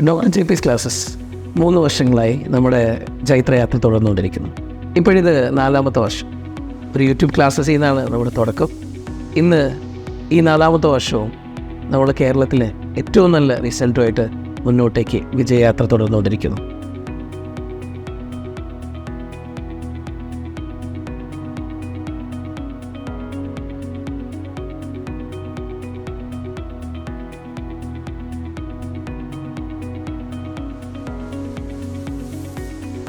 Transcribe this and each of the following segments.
Doctor J P S classes 3 വർഷങ്ങളായി നമ്മുടെ ജൈത്രയാത്ര തുടർന്നുകൊണ്ടിരിക്കുന്നു. ഇപ്പോഴിത് 4ാമത്തെ വർഷം. ഒരു യൂട്യൂബ് ക്ലാസ്സസിൽ നിന്നാണ് നമ്മുടെ തുടക്കം. ഇന്ന് ഈ 4ാമത്തെ വർഷവും നമ്മൾ കേരളത്തിലെ ഏറ്റവും നല്ല റിസൾട്ടുമായിട്ട് മുന്നോട്ടേക്ക് വിജയയാത്ര തുടർന്നുകൊണ്ടിരിക്കുന്നു.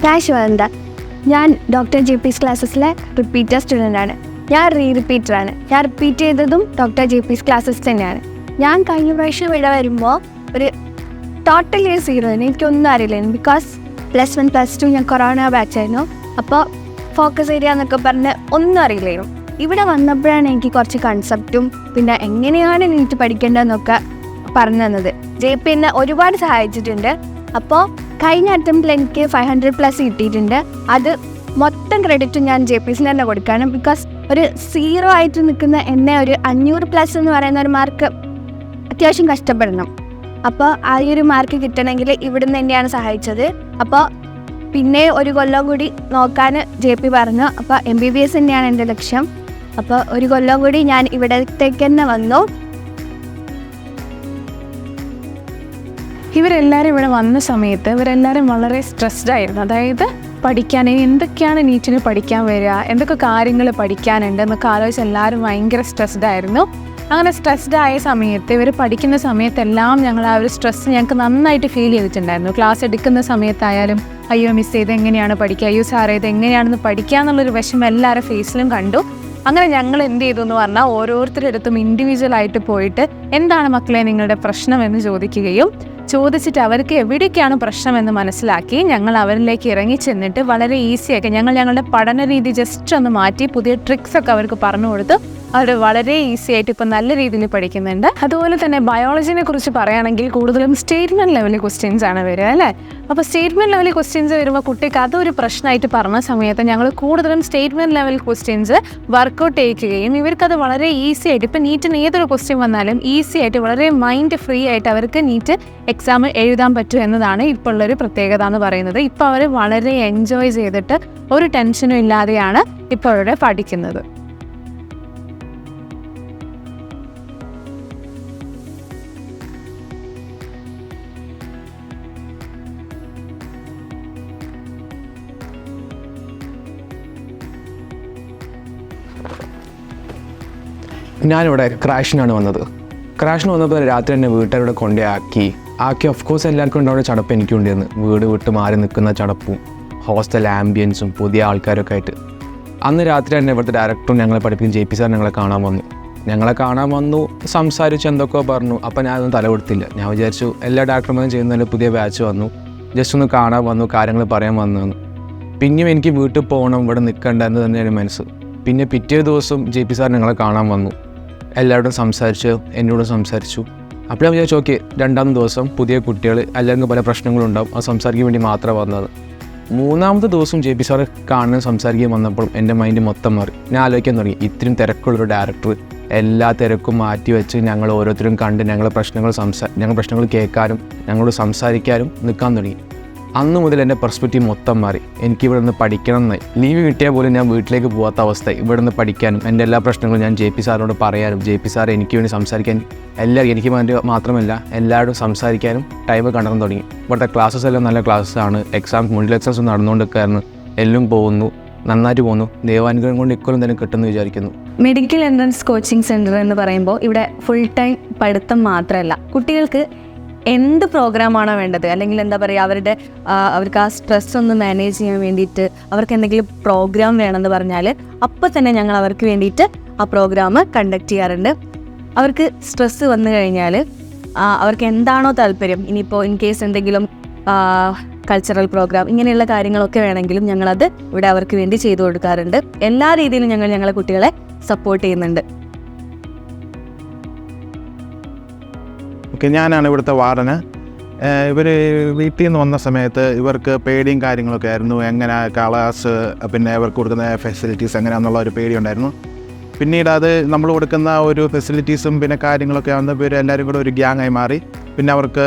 ഞാൻ ശിവനന്ദ. ഞാൻ ഡോക്ടർ ജെ പി എസ് ക്ലാസ്സസിലെ റിപ്പീറ്റർ സ്റ്റുഡൻ്റാണ്. ഞാൻ റിപ്പീറ്ററാണ്. ഞാൻ റിപ്പീറ്റ് ചെയ്തതും doctor J P S classes തന്നെയാണ്. ഞാൻ കഴിഞ്ഞ പ്രാവശ്യം ഇവിടെ വരുമ്പോൾ ഒരു ടോട്ടലി സീറോ ആയിരുന്നു. എനിക്കൊന്നും അറിയില്ലായിരുന്നു. ബിക്കോസ് +1 +2 ഞാൻ കൊറോണ ബാച്ചായിരുന്നു. അപ്പോൾ ഫോക്കസ് ഏരിയ എന്നൊക്കെ പറഞ്ഞ് ഒന്നും അറിയില്ലായിരുന്നു. ഇവിടെ വന്നപ്പോഴാണ് എനിക്ക് കുറച്ച് കൺസെപ്റ്റും പിന്നെ എങ്ങനെയാണ് നീറ്റ് പഠിക്കേണ്ടതെന്നൊക്കെ പറഞ്ഞു തന്നത്. ജെ പി എന്നെ ഒരുപാട് സഹായിച്ചിട്ടുണ്ട്. അപ്പോൾ കഴിഞ്ഞ അറ്റംപ്റ്റിൽ എനിക്ക് 500+ കിട്ടിയിട്ടുണ്ട്. അത് മൊത്തം ക്രെഡിറ്റ് ഞാൻ ജെ പി എസിന് തന്നെ കൊടുക്കുകയാണ്. ബിക്കോസ് ഒരു സീറോ ആയിട്ട് നിൽക്കുന്ന എന്നെ ഒരു 500+ എന്ന് പറയുന്ന ഒരു മാർക്ക് അത്യാവശ്യം കഷ്ടപ്പെടണം. അപ്പോൾ ആ ഒരു മാർക്ക് കിട്ടണമെങ്കിൽ ഇവിടുന്ന് തന്നെയാണ് സഹായിച്ചത്. അപ്പോൾ പിന്നെ ഒരു കൊല്ലം കൂടി നോക്കാൻ ജെ പി പറഞ്ഞു. അപ്പോൾ MBBS തന്നെയാണ് എൻ്റെ ലക്ഷ്യം. അപ്പോൾ ഒരു കൊല്ലം കൂടി ഞാൻ ഇവിടത്തേക്ക് തന്നെ വന്നു. ഇവരെല്ലാവരും ഇവിടെ വന്ന സമയത്ത് ഇവരെല്ലാവരും വളരെ സ്ട്രെസ്ഡ് ആയിരുന്നു. അതായത് പഠിക്കാൻ എന്തൊക്കെയാണ് നീറ്റിന് പഠിക്കാൻ വരിക, എന്തൊക്കെ കാര്യങ്ങൾ പഠിക്കാനുണ്ട് എന്നൊക്കെ ആലോചിച്ച് എല്ലാവരും ഭയങ്കര സ്ട്രെസ്ഡ് ആയിരുന്നു. അങ്ങനെ സ്ട്രെസ്ഡ് ആയ സമയത്ത് ഇവർ പഠിക്കുന്ന സമയത്തെല്ലാം ഞങ്ങൾ ആ ഒരു സ്ട്രെസ്സ് ഞങ്ങൾക്ക് നന്നായിട്ട് ഫീൽ ചെയ്തിട്ടുണ്ടായിരുന്നു. ക്ലാസ് എടുക്കുന്ന സമയത്തായാലും അയ്യോ മിസ് ചെയ്ത് എങ്ങനെയാണ് പഠിക്കുക, അയ്യോ സാറേ ഇത് എങ്ങനെയാണെന്ന് പഠിക്കുക എന്നുള്ളൊരു വിഷമം എല്ലാവരുടെ ഫേസിലും കണ്ടു. അങ്ങനെ ഞങ്ങൾ എന്ത് ചെയ്തു എന്ന് പറഞ്ഞാൽ ഓരോരുത്തരുടെ അടുത്തും ഇൻഡിവിജ്വലായിട്ട് പോയിട്ട് എന്താണ് മക്കളെ നിങ്ങളുടെ പ്രശ്നം എന്ന് ചോദിച്ചിട്ട് അവർക്ക് എവിടെയൊക്കെയാണ് പ്രശ്നമെന്ന് മനസ്സിലാക്കി ഞങ്ങൾ അവരിലേക്ക് ഇറങ്ങി ചെന്നിട്ട് വളരെ ഈസിയാക്കി ഞങ്ങളുടെ പഠന രീതി ജസ്റ്റ് ഒന്ന് മാറ്റി പുതിയ ട്രിക്സൊക്കെ അവർക്ക് പറഞ്ഞു കൊടുത്തു. അവർ വളരെ ഈസി ആയിട്ട് ഇപ്പം നല്ല രീതിയിൽ പഠിക്കുന്നുണ്ട്. അതുപോലെ തന്നെ ബയോളജിനെ കുറിച്ച് പറയുകയാണെങ്കിൽ കൂടുതലും സ്റ്റേറ്റ്മെൻറ്റ് ലെവലിൽ ക്വസ്റ്റ്യൻസ് ആണ് വരിക അല്ലേ. അപ്പോൾ സ്റ്റേറ്റ്മെൻറ്റ് ലെവലിൽ ക്വസ്റ്റ്യൻസ് വരുമ്പോൾ കുട്ടിക്ക് അതൊരു പ്രശ്നമായിട്ട് പറഞ്ഞ സമയത്ത് ഞങ്ങൾ കൂടുതലും സ്റ്റേറ്റ്മെൻറ്റ് ലെവൽ ക്വസ്റ്റ്യൻസ് വർക്കൗട്ട് ചെയ്യിക്കുകയും ഇവർക്കത് വളരെ ഈസി ആയിട്ട് ഇപ്പം നീറ്റിന് ഏതൊരു ക്വസ്റ്റ്യൻ വന്നാലും ഈസി ആയിട്ട് വളരെ മൈൻഡ് ഫ്രീ ആയിട്ട് അവർക്ക് നീറ്റ് എക്സാം എഴുതാൻ പറ്റും എന്നതാണ് ഇപ്പോൾ ഉള്ളൊരു പ്രത്യേകത എന്ന് പറയുന്നത്. ഇപ്പോൾ അവർ വളരെ എൻജോയ് ചെയ്തിട്ട് ഒരു ടെൻഷനും ഇല്ലാതെയാണ് ഇപ്പോൾ അവിടെ പഠിക്കുന്നത്. ഞാനിവിടെ ക്രാഷിനാണ് വന്നത്. ക്രാഷിന് വന്നപ്പോൾ രാത്രി തന്നെ വീട്ടുകാരുടെ കൊണ്ടേ ആക്കി ഓഫ് എല്ലാവർക്കും ഉണ്ടാവുന്ന ചടപ്പ് എനിക്കുണ്ടായിരുന്നു. വീട് വിട്ട് മാറി നിൽക്കുന്ന ചടപ്പും ഹോസ്റ്റൽ ആംബിയൻസും പുതിയ ആൾക്കാരൊക്കെ ആയിട്ട്. അന്ന് രാത്രി തന്നെ ഇവിടുത്തെ ഡയറക്ടറും ഞങ്ങളെ പഠിപ്പിക്കും JP സാർ ഞങ്ങളെ കാണാൻ വന്നു സംസാരിച്ച് എന്തൊക്കെയോ പറഞ്ഞു. അപ്പോൾ ഞാനൊന്നും തല കൊടുത്തില്ല. ഞാൻ വിചാരിച്ചു എല്ലാ ഡയറക്ടർമാരും ചെയ്യുന്നതിൽ പുതിയ ബാച്ച് വന്നു, ജസ്റ്റ് ഒന്ന് കാണാൻ വന്നു, കാര്യങ്ങൾ പറയാൻ വന്നു. പിന്നെയും എനിക്ക് വീട്ടിൽ പോകണം, ഇവിടെ നിൽക്കേണ്ട എന്ന് തന്നെയാണ് മനസ്സ്. പിന്നെ പിറ്റേ ദിവസം JP സാർ ഞങ്ങളെ കാണാൻ വന്നു, എല്ലാവരോടും സംസാരിച്ചു, എന്നോടും സംസാരിച്ചു. അപ്പോൾ ഞാൻ വിചാരിച്ചു ഓക്കെ 2ാമത്തെ ദിവസം പുതിയ കുട്ടികൾ എല്ലാവർക്കും പല പ്രശ്നങ്ങളുണ്ടാവും, അത് സംസാരിക്കാൻ വേണ്ടി മാത്രം വന്നത്. 3ാമത്തെ ദിവസം JP സാർ കാണാൻ സംസാരിക്കാൻ വന്നപ്പോഴും എൻ്റെ മൈൻഡ് മൊത്തം മാറി. ഞാൻ ആലോചിക്കാൻ തുടങ്ങി, ഇത്രയും തിരക്കുള്ളൊരു ഡയറക്ടർ എല്ലാ തിരക്കും മാറ്റി വെച്ച് ഞങ്ങൾ ഓരോരുത്തരും കണ്ട് ഞങ്ങളുടെ പ്രശ്നങ്ങൾ കേൾക്കാനും ഞങ്ങളോട് സംസാരിക്കാനും നിൽക്കാൻ തുടങ്ങി. അന്ന് മുതൽ എൻ്റെ പെർസ്പെക്റ്റീവ് മൊത്തം മാറി. എനിക്കിവിടെ നിന്ന് പഠിക്കണം എന്നായി. ലീവ് കിട്ടിയാൽ പോലും ഞാൻ വീട്ടിലേക്ക് പോകാത്ത അവസ്ഥ. ഇവിടെ നിന്ന് പഠിക്കാനും എൻ്റെ എല്ലാ പ്രശ്നങ്ങളും ഞാൻ JP സാറിനോട് പറയാനും JP സാർ എനിക്ക് വേണ്ടി സംസാരിക്കാൻ എല്ലാവരും എനിക്ക് വേണ്ടി മാത്രമല്ല എല്ലാവരും സംസാരിക്കാനും ടൈം കണ്ടെത്താൻ തുടങ്ങി. ഇവിടുത്തെ ക്ലാസ്സസ് എല്ലാം നല്ല ക്ലാസ്സാണ്. മോഡൽ എക്സാംസ് നടന്നുകൊണ്ടിരിക്കുകയായിരുന്നു. എല്ലാം നന്നായിട്ട് പോകുന്നു. ദൈവാനുഗ്രഹം കൊണ്ട് ഇക്കൊല്ലം തന്നെ കിട്ടുമെന്ന് വിചാരിക്കുന്നു. മെഡിക്കൽ എൻട്രൻസ് കോച്ചിങ് സെൻറ്റർ എന്ന് പറയുമ്പോൾ ഇവിടെ ഫുൾ ടൈം പഠിത്തം മാത്രമല്ല, കുട്ടികൾക്ക് എന്ത് പ്രോഗ്രാമാണോ വേണ്ടത്, അല്ലെങ്കിൽ എന്താ പറയുക അവർക്ക് ആ സ്ട്രെസ് ഒന്ന് മാനേജ് ചെയ്യാൻ വേണ്ടിയിട്ട് അവർക്ക് എന്തെങ്കിലും പ്രോഗ്രാം വേണമെന്ന് പറഞ്ഞാൽ അപ്പോൾ തന്നെ ഞങ്ങൾ അവർക്ക് വേണ്ടിയിട്ട് ആ പ്രോഗ്രാം കണ്ടക്ട് ചെയ്യാറുണ്ട്. അവർക്ക് സ്ട്രെസ്സ് വന്നു കഴിഞ്ഞാൽ അവർക്ക് എന്താണോ താല്പര്യം, ഇനിയിപ്പോൾ ഇൻ കേസ് എന്തെങ്കിലും കൾച്ചറൽ പ്രോഗ്രാം ഇങ്ങനെയുള്ള കാര്യങ്ങളൊക്കെ വേണമെങ്കിലും ഞങ്ങളത് ഇവിടെ അവർക്ക് വേണ്ടി ചെയ്തു കൊടുക്കാറുണ്ട്. എല്ലാ രീതിയിലും ഞങ്ങളെ കുട്ടികളെ സപ്പോർട്ട് ചെയ്യുന്നുണ്ട്. ഓക്കെ, ഞാനാണ് ഇവിടുത്തെ വാർഡന്. ഇവർ വീട്ടിൽ നിന്ന് വന്ന സമയത്ത് ഇവർക്ക് പേടിയും കാര്യങ്ങളൊക്കെ ആയിരുന്നു. എങ്ങനെ ക്ലാസ് പിന്നെ ഇവർക്ക് കൊടുക്കുന്ന ഫെസിലിറ്റീസ് എങ്ങനെയാണെന്നുള്ള ഒരു പേടി ഉണ്ടായിരുന്നു. പിന്നീട് അത് നമ്മൾ കൊടുക്കുന്ന ഒരു ഫെസിലിറ്റീസും പിന്നെ കാര്യങ്ങളൊക്കെ ആകുന്ന പേര് എല്ലാവരും കൂടെ ഒരു ഗ്യാങ്ങായി മാറി. പിന്നെ അവർക്ക്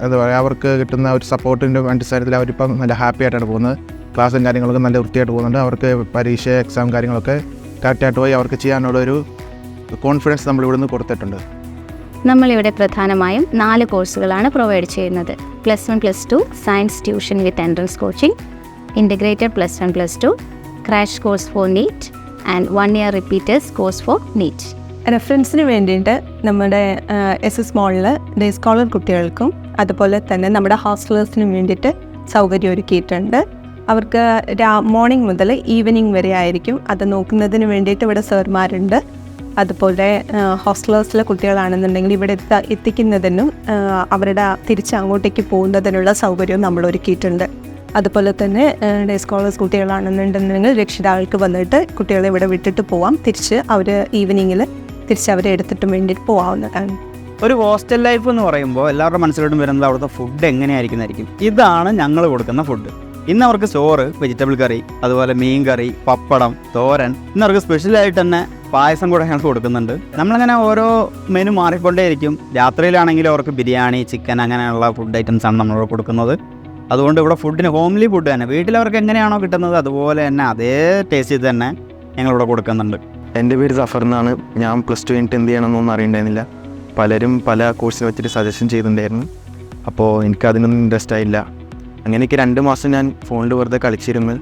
എന്താ പറയുക, അവർക്ക് കിട്ടുന്ന ഒരു സപ്പോർട്ടിൻ്റെ അടിസ്ഥാനത്തിൽ അവരിപ്പം നല്ല ഹാപ്പി ആയിട്ടാണ് പോകുന്നത്. ക്ലാസ്സും കാര്യങ്ങളൊക്കെ നല്ല വൃത്തിയായിട്ട് പോകുന്നുണ്ട്. അവർക്ക് പരീക്ഷ എക്സാം കാര്യങ്ങളൊക്കെ കറക്റ്റായിട്ട് പോയി അവർക്ക് ചെയ്യാനുള്ളൊരു കോൺഫിഡൻസ് നമ്മളിവിടുന്ന് കൊടുത്തിട്ടുണ്ട്. നമ്മളിവിടെ പ്രധാനമായും 4 കോഴ്സുകളാണ് പ്രൊവൈഡ് ചെയ്യുന്നത്. +1 +2 science tuition with entrance coaching, integrated +1 +2, crash course for NEET and 1 year repeaters course for NEET. റെഫറൻസിന് വേണ്ടിയിട്ട് നമ്മുടെ SS മോളിൽ ഡേ സ്കോളർ കുട്ടികൾക്കും അതുപോലെ തന്നെ നമ്മുടെ ഹോസ്റ്റലേഴ്സിനും വേണ്ടിയിട്ട് സൗകര്യം ഒരുക്കിയിട്ടുണ്ട്. അവർക്ക് മോർണിംഗ് മുതൽ ഈവനിങ് വരെ ആയിരിക്കും. അത് നോക്കുന്നതിന് വേണ്ടിയിട്ട് ഇവിടെ സാർമാരുണ്ട്. അതുപോലെ ഹോസ്റ്റലേഴ്സിലെ കുട്ടികളാണെന്നുണ്ടെങ്കിൽ ഇവിടെ എത്തിക്കുന്നതിനും അവരുടെ തിരിച്ച് അങ്ങോട്ടേക്ക് പോകുന്നതിനുള്ള സൗകര്യവും നമ്മൾ ഒരുക്കിയിട്ടുണ്ട്. അതുപോലെ തന്നെ ഡേ സ്കോളേഴ്സ് കുട്ടികളാണെന്നുണ്ടെങ്കിൽ രക്ഷിതാക്കൾക്ക് വന്നിട്ട് കുട്ടികളെ ഇവിടെ വിട്ടിട്ട് പോവാം. തിരിച്ച് അവർ ഈവനിങ്ങിൽ തിരിച്ച് അവരെ എടുത്തിട്ടും വേണ്ടിയിട്ട് പോകാവുന്നതാണ്. ഒരു ഹോസ്റ്റൽ ലൈഫ് എന്ന് പറയുമ്പോൾ എല്ലാവരുടെ മനസ്സിലോട്ടും വരുന്നത് അവിടുത്തെ ഫുഡ് എങ്ങനെയായിരിക്കുന്നതായിരിക്കും. ഇതാണ് ഞങ്ങൾ കൊടുക്കുന്ന ഫുഡ്. ഇന്ന് അവർക്ക് ചോറ്, വെജിറ്റബിൾ കറി, അതുപോലെ മീൻ കറി, പപ്പടം, തോരൻ, ഇന്ന് അവർക്ക് സ്പെഷ്യലായിട്ട് തന്നെ പായസം കൂടെ ഞങ്ങൾക്ക് കൊടുക്കുന്നുണ്ട്. നമ്മളങ്ങനെ ഓരോ മെനു മാറിക്കൊണ്ടേയിരിക്കും. രാത്രിയിലാണെങ്കിലും അവർക്ക് ബിരിയാണി, ചിക്കൻ അങ്ങനെയുള്ള ഫുഡ് ഐറ്റംസാണ് നമ്മൾ കൊടുക്കുന്നത്. അതുകൊണ്ട് ഇവിടെ ഫുഡിന് ഹോംലി ഫുഡ് തന്നെ, വീട്ടിലവർക്ക് എങ്ങനെയാണോ കിട്ടുന്നത് അതുപോലെ തന്നെ അതേ ടേസ്റ്റ് തന്നെ ഞങ്ങളിവിടെ കൊടുക്കുന്നുണ്ട്. എൻ്റെ പേര് സഫർ എന്നാണ്. ഞാൻ +2 കഴിഞ്ഞിട്ട് എന്ത് ചെയ്യണമെന്നൊന്നും അറിയണ്ടായിരുന്നില്ല. പലരും പല കോഴ്സിനെ വെച്ചിട്ട് സജഷൻ ചെയ്തിട്ടുണ്ടായിരുന്നു. അപ്പോൾ എനിക്കതിനൊന്നും ഇൻട്രസ്റ്റ് ആയില്ല. അങ്ങനെയൊക്കെ 2 മാസം ഞാൻ ഫോണിൽ വെറുതെ കളിച്ചിരുന്നു.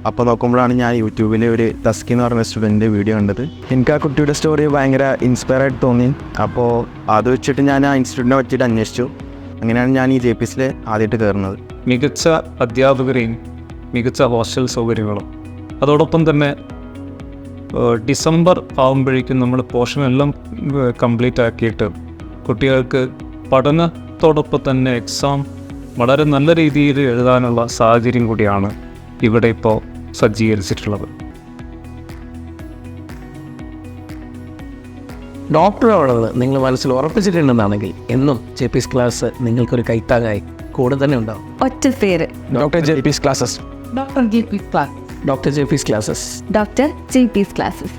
അപ്പോൾ നോക്കുമ്പോഴാണ് ഞാൻ യൂട്യൂബിൽ ഒരു തസ്കി എന്ന് പറഞ്ഞ സ്റ്റുഡൻറ്റിൻ്റെ വീഡിയോ കണ്ടത്. എനിക്ക് ആ കുട്ടിയുടെ സ്റ്റോറി ഭയങ്കര ഇൻസ്പയർ ആയിട്ട് തോന്നി. അപ്പോൾ അത് വെച്ചിട്ട് ഞാൻ ആ ഇൻസ്റ്റിറ്റ്യൂട്ടിനെ പറ്റിയിട്ട് അന്വേഷിച്ചു. അങ്ങനെയാണ് ഞാൻ ഈ JPSൽ ആദ്യമായിട്ട് കയറുന്നത്. മികച്ച അധ്യാപകരെയും മികച്ച ഹോസ്റ്റൽ സൗകര്യങ്ങളും, അതോടൊപ്പം തന്നെ ഡിസംബർ ആകുമ്പോഴേക്കും നമ്മൾ പോർഷനെല്ലാം കംപ്ലീറ്റ് ആക്കിയിട്ട് കുട്ടികൾക്ക് പഠനത്തോടൊപ്പം തന്നെ എക്സാം വളരെ നല്ല രീതിയിൽ എഴുതാനുള്ള സാഹചര്യം കൂടിയാണ് ഇവിടെ ഇപ്പോൾ സജ്ജീകരിച്ചിട്ടുള്ളത്. ഡോക്ടറോടുള്ളത് നിങ്ങൾ മനസ്സിൽ ഉറപ്പിച്ചിട്ടുണ്ടെന്നാണെങ്കിൽ എന്നും JPS ക്ലാസ് നിങ്ങൾക്കൊരു കൈത്താങ്ങായി കൂടെ തന്നെ ഉണ്ടാവും. ഒറ്റ പേര്, doctor JPS classes. Doctor JPS classes. Doctor JP's classes.